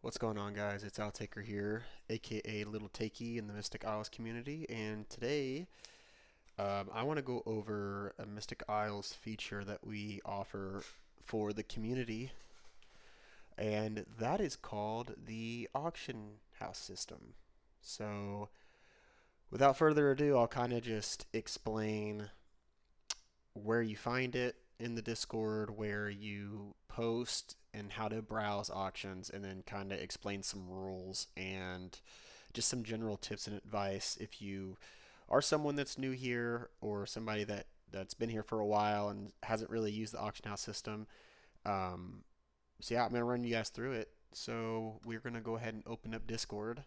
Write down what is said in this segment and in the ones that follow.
What's going on, guys? It's Outtaker here, aka Little Takey in the Mystic Isles community, and today I want to go over a Mystic Isles feature that we offer for the community, and that is called the auction house system. So, without further ado, I'll kind of just explain where you find it in the Discord, where you post, and how to browse auctions, and then kind of explain some rules and just some general tips and advice if you are someone that's new here or somebody that's been here for a while and hasn't really used the auction house system. Um, so yeah, I'm gonna run you guys through it. So we're gonna go ahead and open up Discord,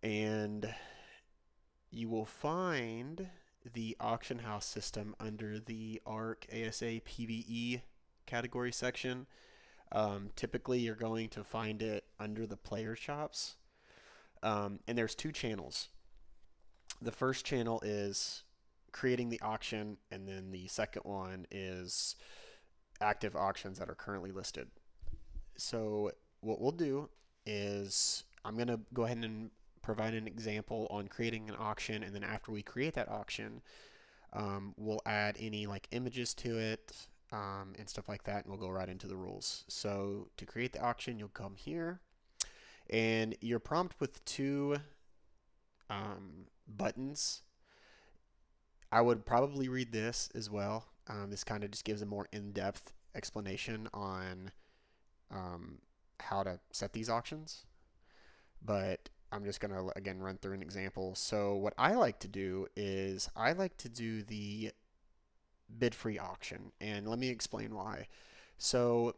and you will find the auction house system under the ARC ASA PVE category section. Typically, you're going to find it under the player shops. And there's two channels. The first channel is creating the auction, and then the second one is active auctions that are currently listed. So, what we'll do is I'm going to go ahead and provide an example on creating an auction, and then after we create that auction, we'll add any like images to it and stuff like that, and we'll go right into the rules. So, to create the auction, you'll come here, and you're prompted with two buttons. I would probably read this as well. This kind of just gives a more in-depth explanation on um, how to set these auctions. But I'm just going to, again, run through an example. So what I like to do is I like to do the bid-free auction. And let me explain why. So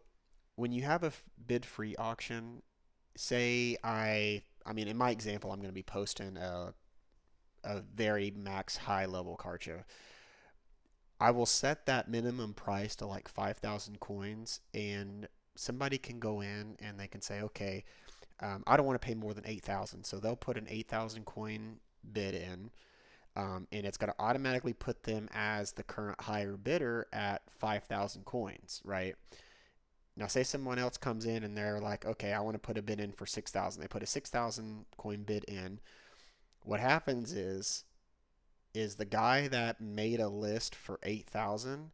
when you have a bid-free auction, say I mean, in my example, I'm going to be posting a very max high level Karcha. I will set that minimum price to like 5,000 coins, and somebody can go in and they can say, okay, I don't want to pay more than 8,000. So they'll put an 8,000 coin bid in, and it's going to automatically put them as the current higher bidder at 5,000 coins, right? Now, say someone else comes in and they're like, okay, I want to put a bid in for 6,000. They put a 6,000 coin bid in. What happens is the guy that made a list for 8,000,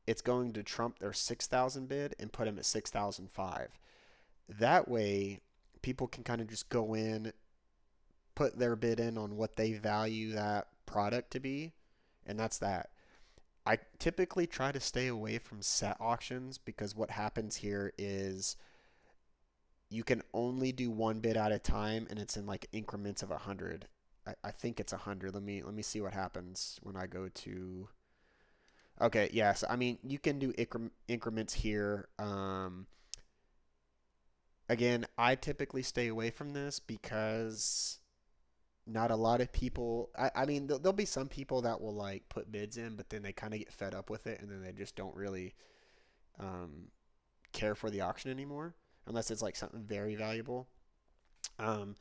it's going to trump their 6,000 bid and put him at 6,005. That way, people can kind of just go in, put their bid in on what they value that product to be, and that's that. I typically try to stay away from set auctions because what happens here is you can only do one bid at a time, and it's in like increments of 100. I think it's 100. Let me see what happens when I go to. Okay, yes. I mean, you can do increments here. Again, I typically stay away from this because not a lot of people. I mean, there'll be some people that will like put bids in, but then they kind of get fed up with it, and then they just don't really um, care for the auction anymore, unless it's like something very valuable. Um,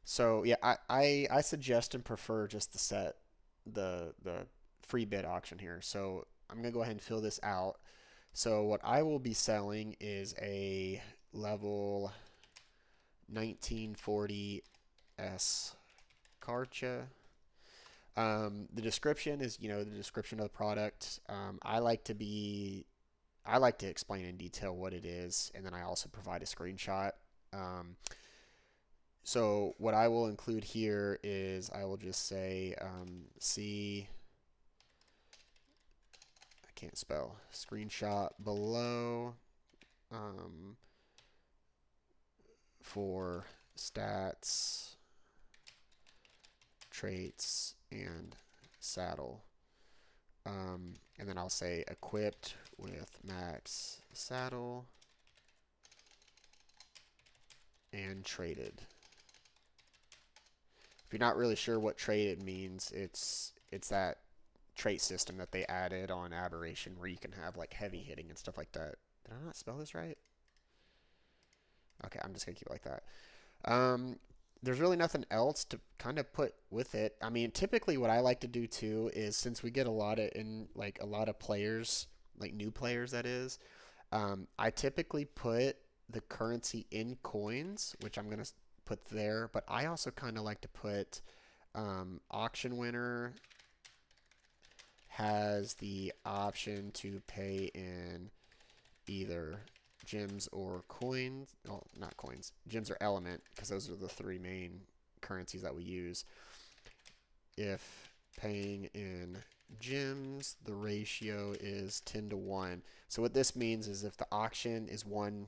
So yeah, I suggest and prefer just to set the free bid auction here. So I'm gonna go ahead and fill this out. So what I will be selling is a level 1940S Karcha. The description is, the description of the product. I like to explain in detail what it is, and then I also provide a screenshot. Um, So what I will include here is I will just say see, I can't spell, screenshot below um, for stats, traits, and saddle. And then I'll say equipped with max saddle and traded. If you're not really sure what traded means, it's that trait system that they added on Aberration where you can have like heavy hitting and stuff like that. Did I not spell this right? Okay, I'm just gonna keep it like that. Um, there's really nothing else to kind of put with it. I mean, typically what I like to do too is since we get a lot of players, like new players that is, I typically put the currency in coins, which I'm going to put there, but I also kind of like to put auction winner has the option to pay in either gems or coins. Well, not coins, gems or element, because those are the three main currencies that we use. If paying in gems, the ratio is 10 to 1. So what this means is if the auction is won,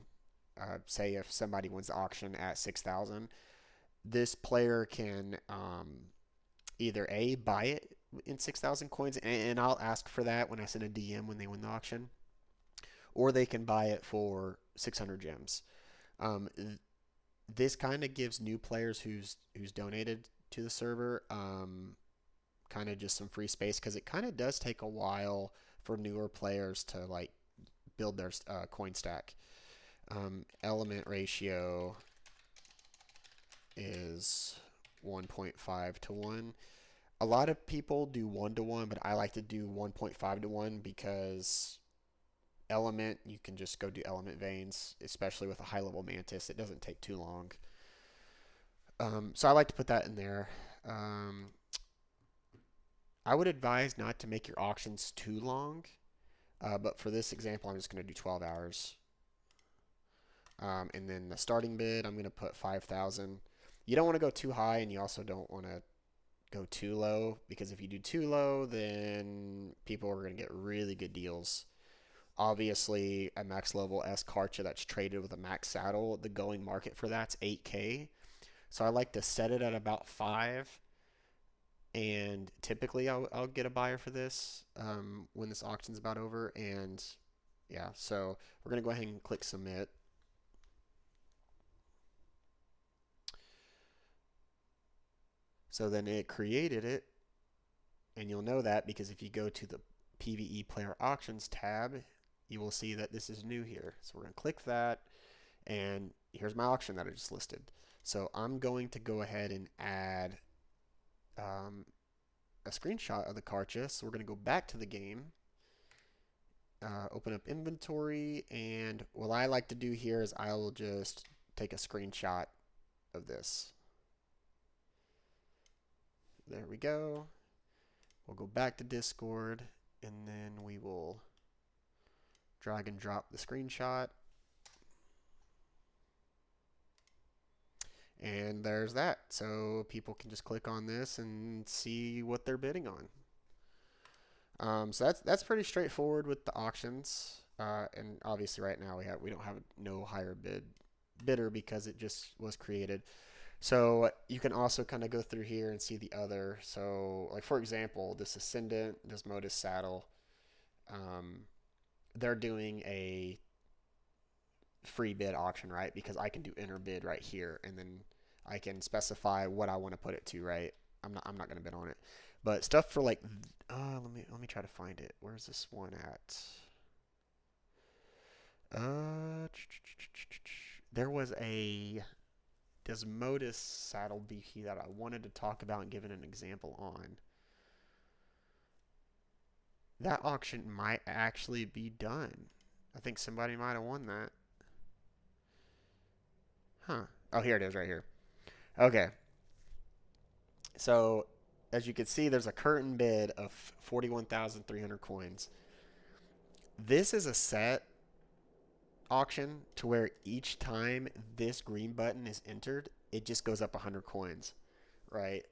say if somebody wins the auction at 6,000, this player can either A, buy it in 6,000 coins, and I'll ask for that when I send a DM when they win the auction, or they can buy it for 600 gems. Um, this kind of gives new players who's donated to the server kind of just some free space, because it kind of does take a while for newer players to like build their coin stack. Element ratio is 1.5 to 1. A lot of people do 1 to 1, but I like to do 1.5 to 1 because element, you can just go do element veins, especially with a high level mantis. It doesn't take too long. So I like to put that in there. I would advise not to make your auctions too long, but for this example, I'm just going to do 12 hours. And then the starting bid, I'm going to put 5,000. You don't want to go too high, and you also don't want to go too low, because if you do too low, then people are going to get really good deals. Obviously, a max level S Karcha that's traded with a max saddle, the going market for that's 8K. So I like to set it at about 5, and typically I'll get a buyer for this when this auction's about over. And yeah, so we're going to go ahead and click submit. So then it created it, and you'll know that because if you go to the PVE player auctions tab, you will see that this is new here. So we're going to click that, and here's my auction that I just listed. So I'm going to go ahead and add a screenshot of the Karcha. So we're going to go back to the game, open up inventory, and what I like to do here is I will just take a screenshot of this. There we go. We'll go back to Discord, and then we will drag and drop the screenshot. And there's that. So people can just click on this and see what they're bidding on. So that's pretty straightforward with the auctions. And obviously right now we don't have no higher bidder because it just was created. So you can also kind of go through here and see the other. So like for example, this Ascendant, this Modus Saddle, they're doing a free bid auction, right? Because I can do enter bid right here, and then I can specify what I want to put it to, right? I'm not going to bid on it. But stuff for like let me try to find it. Where's this one at? There was a Desmodus saddle BP that I wanted to talk about and give it an example on. That auction might actually be done. I think somebody might have won that. Huh. Oh, here it is right here. Okay. So, as you can see, there's a current bid of 41,300 coins. This is a set auction to where each time this green button is entered, it just goes up 100 coins, right?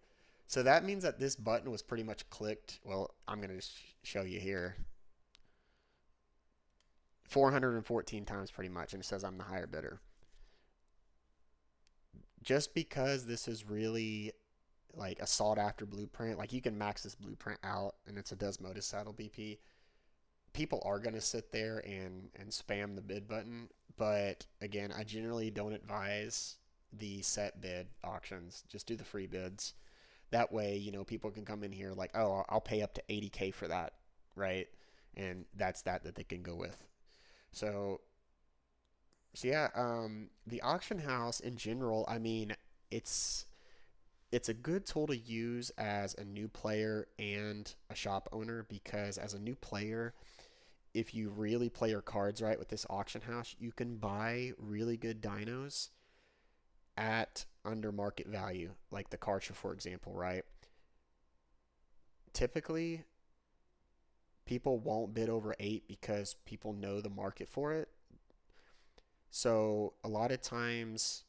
So that means that this button was pretty much clicked. Well, I'm going to just show you here. 414 times pretty much, and it says I'm the higher bidder. Just because this is really like a sought after blueprint, like you can max this blueprint out and it's a Desmodus saddle BP, people are going to sit there and spam the bid button. But again, I generally don't advise the set bid auctions. Just do the free bids. That way, you know, people can come in here like, oh, I'll pay up to 80K for that, right? And that's that they can go with. So yeah, the auction house in general, I mean, it's it's a good tool to use as a new player and a shop owner, because as a new player, if you really play your cards right with this auction house, you can buy really good dinos at under market value, like the Karcher, for example, right? Typically, people won't bid over 8 because people know the market for it. So a lot of times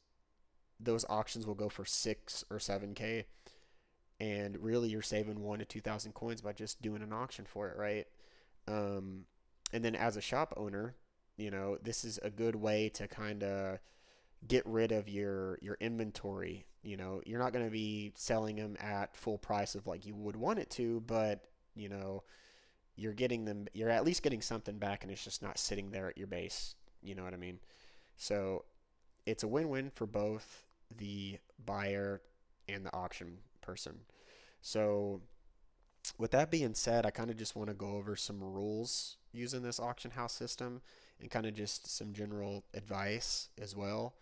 those auctions will go for 6 or 7K, and really you're saving 1 to 2,000 coins by just doing an auction for it, right? Um, and then as a shop owner, this is a good way to kind of get rid of your inventory. You're not going to be selling them at full price of like you would want it to, but you know, you're at least getting something back, and it's just not sitting there at your base. You know what I mean? So it's a win-win for both the buyer and the auction person. So with that being said, I kind of just want to go over some rules using this auction house system and kind of just some general advice as well.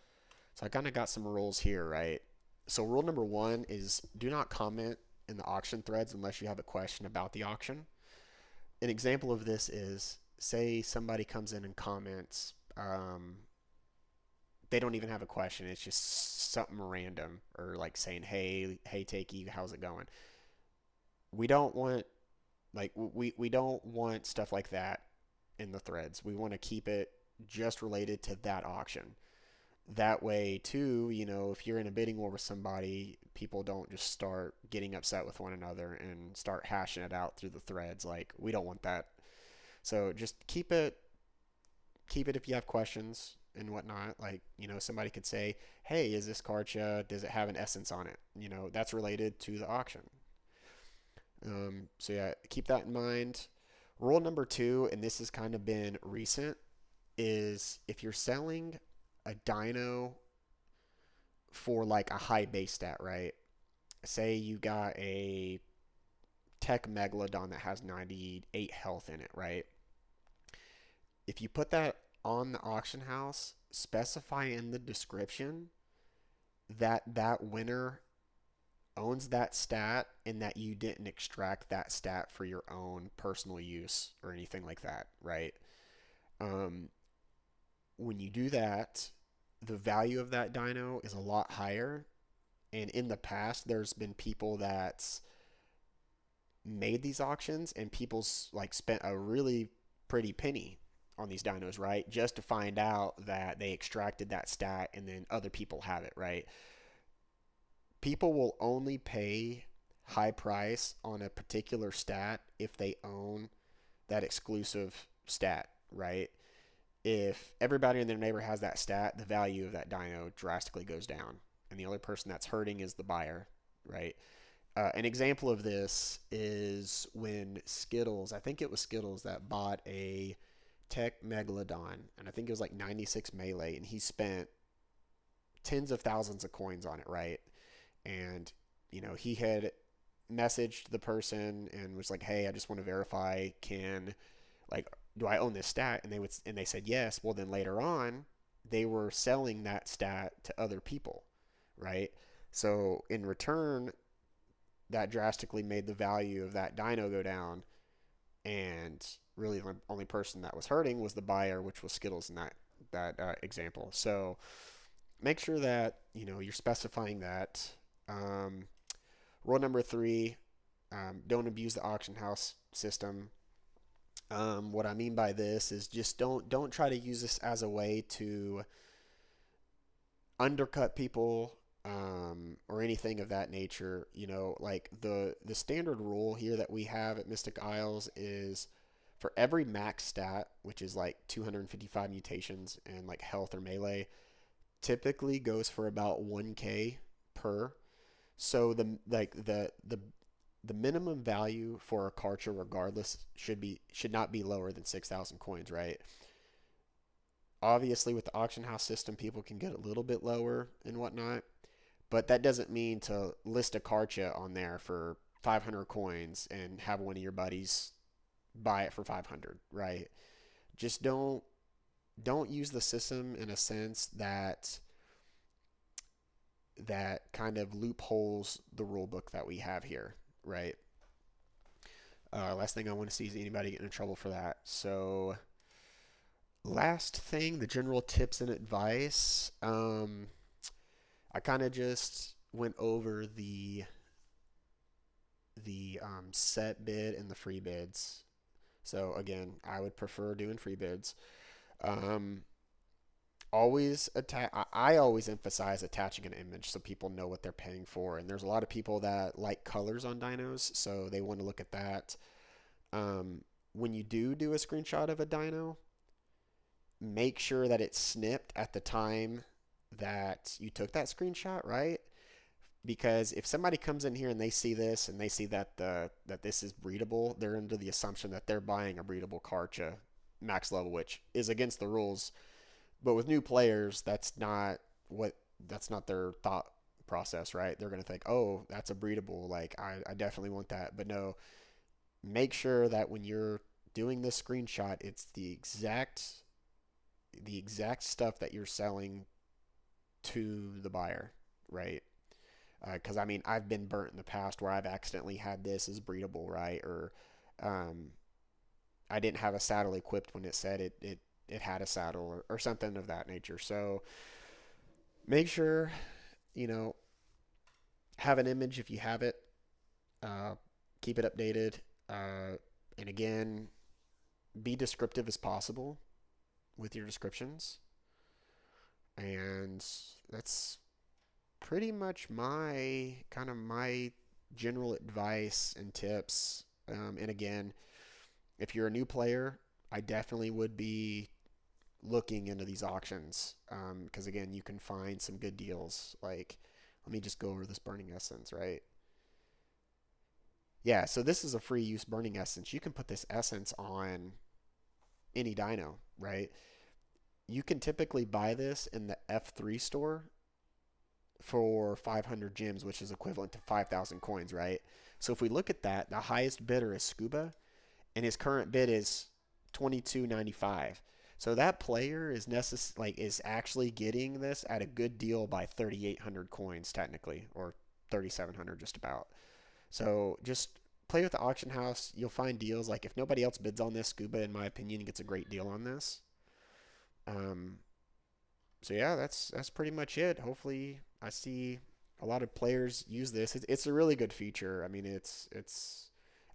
So I kind of got some rules here, right? So rule number 1 is do not comment in the auction threads unless you have a question about the auction. An example of this is, say somebody comes in and comments, they don't even have a question. It's just something random, or like saying, hey, Takey, how's it going? We don't want we don't want stuff like that in the threads. We want to keep it just related to that auction. That way, too, if you're in a bidding war with somebody, people don't just start getting upset with one another and start hashing it out through the threads. Like, we don't want that. So just keep it if you have questions and whatnot. Like, somebody could say, hey, is this Karcha, does it have an essence on it? That's related to the auction. So yeah, keep that in mind. Rule number 2, and this has kind of been recent, is if you're selling a dino for like a high base stat, right? Say you got a tech megalodon that has 98 health in it, right? If you put that on the auction house, specify in the description that that winner owns that stat and that you didn't extract that stat for your own personal use or anything like that, right? Um, when you do that, the value of that dino is a lot higher. And in the past, there's been people that's made these auctions, and people's like spent a really pretty penny on these dinos, right? Just to find out that they extracted that stat and then other people have it, right? People will only pay high price on a particular stat if they own that exclusive stat, right? If everybody in their neighbor has that stat, the value of that dino drastically goes down, and the only person that's hurting is the buyer, right? An example of this is when Skittles, I think it was Skittles that bought a Tech Megalodon, and I think it was like 96 melee, and he spent tens of thousands of coins on it, right? And, he had messaged the person and was like, hey, I just want to verify, like, do I own this stat? And they said yes. Well, then later on, they were selling that stat to other people, right? So in return, that drastically made the value of that dino go down, and really the only person that was hurting was the buyer, which was Skittles in that example. So make sure that you're specifying that. Um, Rule number 3: don't abuse the auction house system. What I mean by this is just don't try to use this as a way to undercut people, or anything of that nature. Like the standard rule here that we have at Mystic Isles is for every max stat, which is like 255 mutations and like health or melee, typically goes for about 1K per. So the minimum value for a Karcher, regardless, should not be lower than 6,000 coins, right? Obviously, with the auction house system, people can get a little bit lower and whatnot, but that doesn't mean to list a Karcha on there for 500 coins and have one of your buddies buy it for 500, right? Just don't use the system in a sense that kind of loopholes the rule book that we have here, right? Last thing I want to see is anybody getting in trouble for that. So, last thing, the general tips and advice. I kind of just went over the set bid and the free bids. So again, I would prefer doing free bids. Um, always attach. I always emphasize attaching an image so people know what they're paying for. And there's a lot of people that like colors on dynos, so they want to look at that. Um, when you do a screenshot of a dyno, make sure that it's snipped at the time that you took that screenshot, right? Because if somebody comes in here and they see this and they see that that this is breedable, they're under the assumption that they're buying a breedable Karcha max level, which is against the rules. But with new players, that's not their thought process, right? They're gonna think, oh, that's a breedable, like I definitely want that. But no, make sure that when you're doing this screenshot, it's the exact stuff that you're selling to the buyer, right? Because I mean, I've been burnt in the past where I've accidentally had this as breedable, right? Or um, I didn't have a saddle equipped when it said it had a saddle or something of that nature. So make sure, you know, have an image if you have it. Uh, keep it updated. And again, be descriptive as possible with your descriptions. And that's pretty much my general advice and tips. And again, if you're a new player, I definitely would be looking into these auctions because again, you can find some good deals. Like, let me just go over this burning essence, right? Yeah, so this is a free use burning essence. You can put this essence on any dyno, right? You can typically buy this in the F3 store for 500 gems, which is equivalent to 5,000 coins, right? So if we look at that, the highest bidder is Scuba, and his current bid is 22.95. So that player is actually getting this at a good deal by 3,800 coins technically, or 3,700 just about. So just play with the auction house. You'll find deals. Like if nobody else bids on this, Scuba, in my opinion, gets a great deal on this. Um, so yeah, that's pretty much it. Hopefully, I see a lot of players use this. It's a really good feature. I mean, it's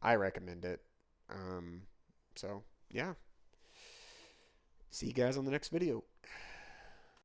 I recommend it. Um, so yeah, see you guys on the next video.